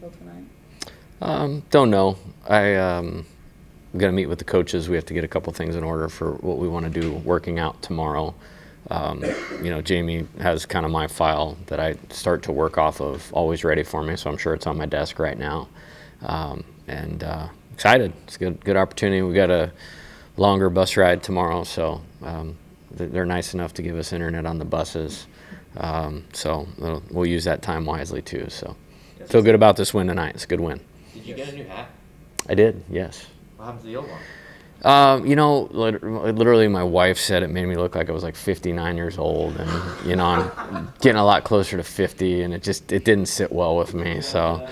until tonight? Don't know. I'm going to meet with the coaches. We have to get a couple things in order for what we want to do working out tomorrow. Jamie has kind of my file that I start to work off of, always ready for me, so I'm sure it's on my desk right now. Excited. It's a good opportunity. We got a longer bus ride tomorrow, so they're nice enough to give us internet on the buses. So we'll use that time wisely too. So feel good about this win tonight. It's a good win. Did you get a new hat? I did, yes. What happened to the old one? Literally my wife said it made me look like I was like 59 years old, and I'm getting a lot closer to 50, and it didn't sit well with me. So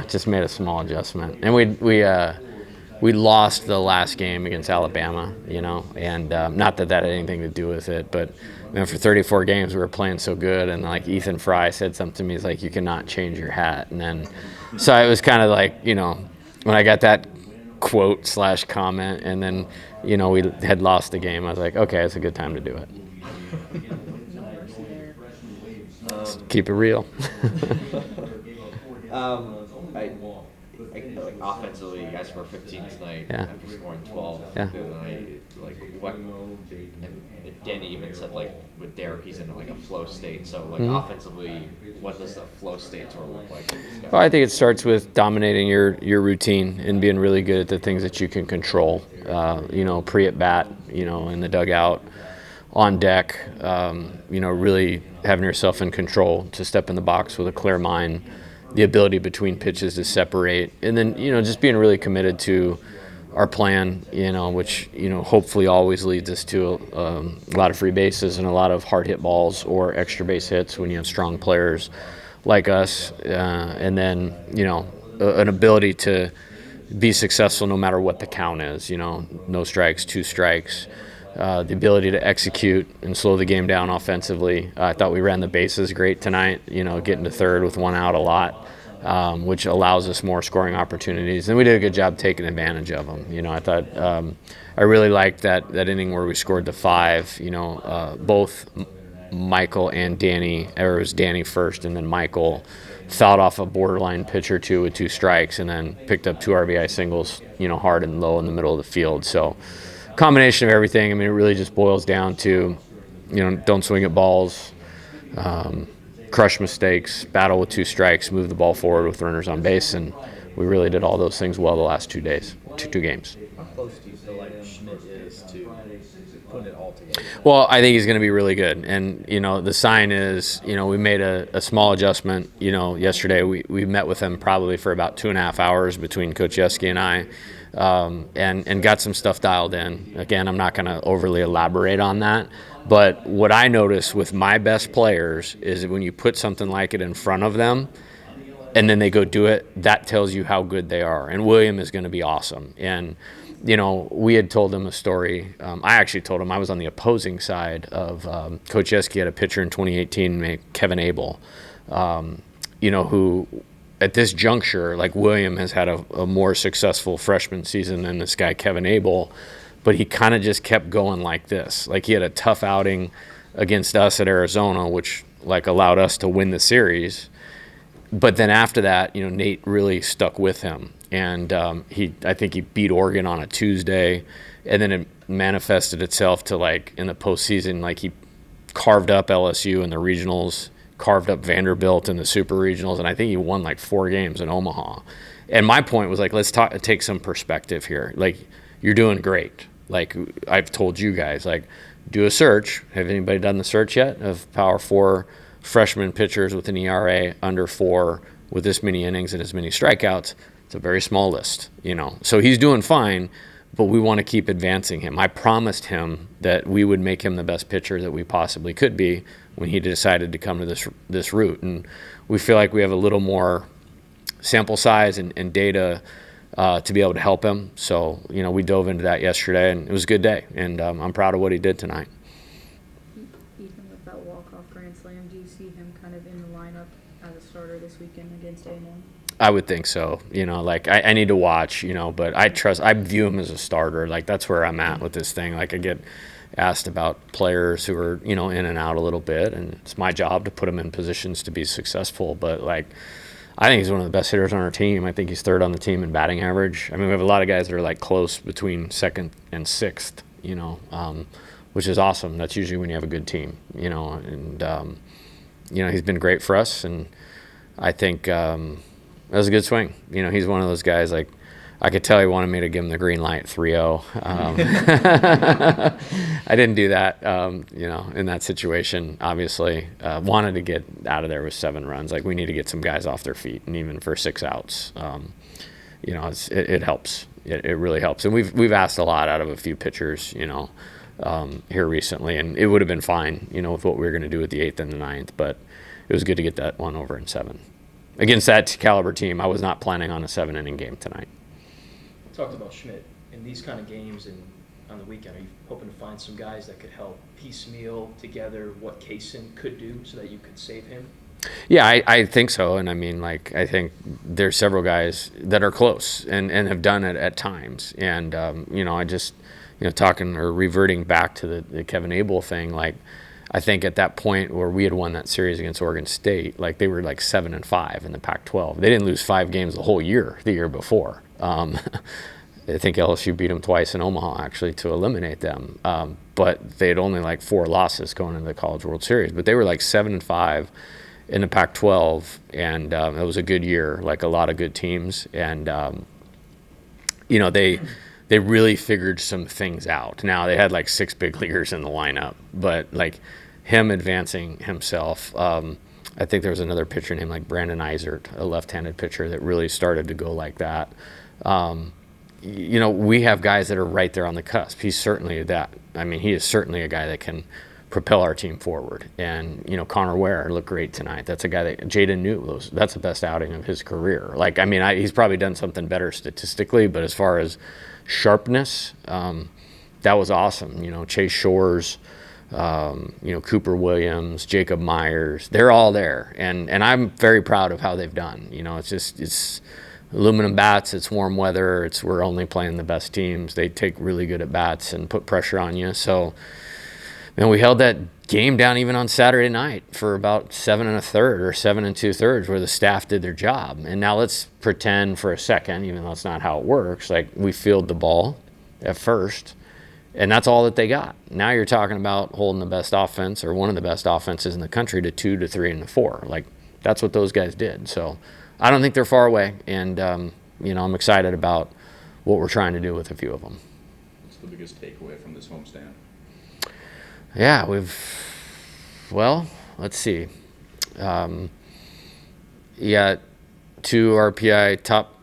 just made a small adjustment. And we lost the last game against Alabama, and not that had anything to do with it, but for 34 games we were playing so good, and like Ethan Fry said something to me, he's like, you cannot change your hat. And then so it was kind of like, when I got that quote / comment, and then we had lost the game, I was like, okay, it's a good time to do it. Keep it real. Offensively, you guys scored 15 tonight after scoring 12 tonight. Danny even said, with Derek, he's in a flow state. So, offensively, what does the flow state sort of look like? Well, I think it starts with dominating your routine and being really good at the things that you can control. Pre-at-bat, in the dugout, on deck, really having yourself in control to step in the box with a clear mind, the ability between pitches to separate, and then, just being really committed to our plan, which, hopefully always leads us to a lot of free bases and a lot of hard hit balls or extra base hits when you have strong players like us. And then, an ability to be successful no matter what the count is, no strikes, 2 strikes. The ability to execute and slow the game down offensively. I thought we ran the bases great tonight, getting to third with 1 out a lot, which allows us more scoring opportunities. And we did a good job taking advantage of them. I thought I really liked that inning where we scored the 5. Both Michael and Danny, or it was Danny first, and then Michael fouled off a borderline pitch or two with 2 strikes, and then picked up 2 RBI singles, hard and low in the middle of the field. So combination of everything. It really just boils down to, don't swing at balls, crush mistakes, battle with 2 strikes, move the ball forward with runners on base, and we really did all those things well the last 2 days, two games. How close do you feel like Schmidt is to putting it all together? Well, I think he's going to be really good, and the sign is, we made a small adjustment. Yesterday we met with him probably for about 2.5 hours between Coach Yeski and I. And got some stuff dialed in. Again, I'm not going to overly elaborate on that, but what I notice with my best players is that when you put something like it in front of them and then they go do it, that tells you how good they are. And William is going to be awesome. And, we had told him a story. I actually told him I was on the opposing side of Coach Yeski had a pitcher in 2018 named Kevin Abel, who – at this juncture, William has had a more successful freshman season than this guy Kevin Abel, but he kind of just kept going like this. He had a tough outing against us at Arizona, which allowed us to win the series. But then after that, Nate really stuck with him, and I think he beat Oregon on a Tuesday, and then it manifested itself to in the postseason, he carved up LSU in the regionals, carved up Vanderbilt in the super regionals, and I think he won 4 games in Omaha. And my point was let's take some perspective here. You're doing great. I've told you guys, do a search. Have anybody done the search yet of Power 4 freshman pitchers with an ERA under 4 with this many innings and as many strikeouts? It's a very small list, So he's doing fine, but we want to keep advancing him. I promised him that we would make him the best pitcher that we possibly could be when he decided to come to this route. And we feel like we have a little more sample size and data to be able to help him. So, we dove into that yesterday, and it was a good day. And I'm proud of what he did tonight. Even with that walk-off grand slam, do you see him kind of in the lineup as a starter this weekend against A&M? I would think so. I need to watch, but I view him as a starter. That's where I'm at with this thing. I get asked about players who are, in and out a little bit, and it's my job to put them in positions to be successful. But I think he's one of the best hitters on our team. I think he's third on the team in batting average. I mean, we have a lot of guys that are like close between second and sixth, which is awesome. That's usually when you have a good team, and he's been great for us, and I think that was a good swing. He's one of those guys, like, I could tell he wanted me to give him the green light 3-0. I didn't do that, in that situation, obviously. Wanted to get out of there with 7 runs. Like, we need to get some guys off their feet, and even for 6 outs, it helps. It really helps. And we've asked a lot out of a few pitchers, here recently, and it would have been fine, with what we were going to do with the 8th and the 9th, but it was good to get that one over in 7. Against that caliber team, I was not planning on a 7-inning game tonight. Talked about Schmidt in these kind of games and on the weekend. Are you hoping to find some guys that could help piecemeal together what Kaysen could do so that you could save him? Yeah, I think so. And I mean, like, I think there's several guys that are close and have done it at times. And, I just, talking or reverting back to the Kevin Abel thing, like, I think at that point where we had won that series against Oregon State, like, they were like 7-5 in the Pac-12. They didn't lose 5 games the whole year, the year before. I think LSU beat them twice in Omaha, actually, to eliminate them. But they had only like 4 losses going into the College World Series. But they were like 7-5 in the Pac-12, and it was a good year, like a lot of good teams. And, they really figured some things out. Now, they had like 6 big leaguers in the lineup, but like him advancing himself, I think there was another pitcher named like Brandon Eisert, a left-handed pitcher that really started to go like that. We have guys that are right there on the cusp. He's certainly that. I mean, he is certainly a guy that can propel our team forward. And, Connor Ware looked great tonight. That's a guy that Jaden knew. That's the best outing of his career. Like, I mean, he's probably done something better statistically, but as far as sharpness, that was awesome. Chase Shores, Cooper Williams, Jacob Myers, they're all there. And I'm very proud of how they've done. It's aluminum bats, it's warm weather, we're only playing the best teams. They take really good at bats and put pressure on you. So, we held that game down even on Saturday night for about 7 1/3 or 7 2/3 where the staff did their job. And now let's pretend for a second, even though it's not how it works, like we field the ball at first, and that's all that they got. Now you're talking about holding the best offense or one of the best offenses in the country to 2 to 3 and to 4. Like, that's what those guys did. So I don't think they're far away, and I'm excited about what we're trying to do with a few of them. What's the biggest takeaway from this homestand? Yeah, let's see. You got 2 RPI top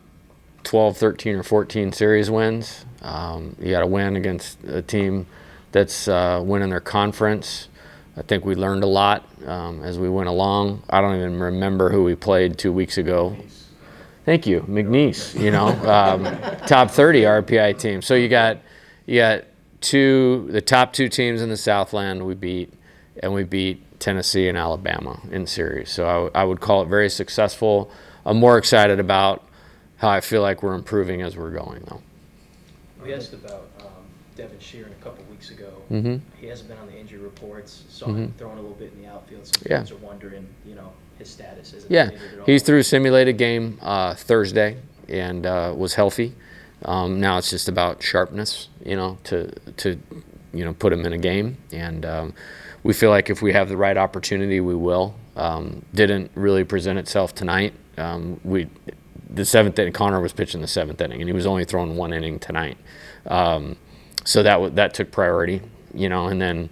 12, 13, or 14 series wins. You got a win against a team that's winning their conference. I think we learned a lot as we went along. I don't even remember who we played 2 weeks ago. Thank you, McNeese. Top 30 RPI team. So you got the top 2 teams in the Southland we beat, and we beat Tennessee and Alabama in series. So I would call it very successful. I'm more excited about how I feel like we're improving as we're going, though. We asked about Devin Sheeran a couple weeks ago. Mm-hmm. He hasn't been on the injury reports. Saw him throwing a little bit in the outfield. Some Yeah. fans are wondering, his status. Is it Yeah, related at all? he's through a simulated game Thursday and was healthy. Now it's just about sharpness, to put him in a game. And we feel like if we have the right opportunity, we will. Didn't really present itself tonight. The 7th inning, Connor was pitching the 7th inning, and he was only throwing 1 inning tonight. So that took priority, and then,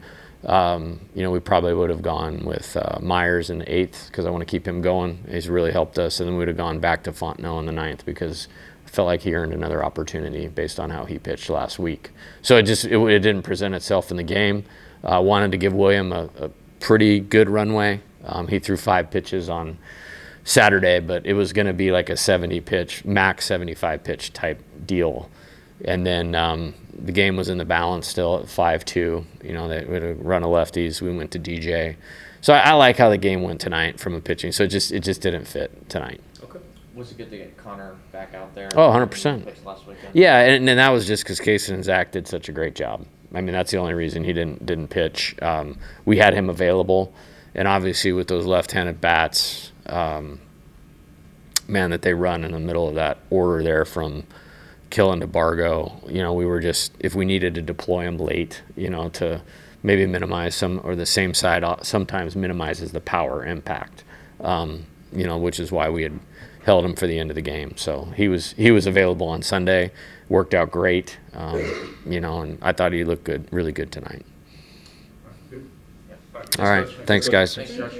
we probably would have gone with Myers in the 8th because I want to keep him going. He's really helped us. And then we would have gone back to Fontenot in the 9th because I felt like he earned another opportunity based on how he pitched last week. So it didn't present itself in the game. Wanted to give William a pretty good runway. He threw 5 pitches on Saturday, but it was going to be like a 70 pitch, max 75 pitch type deal. And then the game was in the balance still at 5-2. They had a run of lefties. We went to DJ. So I like how the game went tonight from a pitching. So it just didn't fit tonight. Okay. Was it good to get Connor back out there? Oh, 100%. He pitched last weekend? Yeah, and that was just because Kaysen and Zach did such a great job. I mean, that's the only reason he didn't pitch. We had him available, and obviously with those left-handed bats, man, that they run in the middle of that order there from Killen to Bargo. You know, we were just, if we needed to deploy them late, you know, to maybe minimize some, or the same side sometimes minimizes the power impact, you know, which is why we had held him for the end of the game. So he was available on Sunday, worked out great, you know, and I thought he looked good, really good tonight. All right, thanks guys. Thanks, Josh.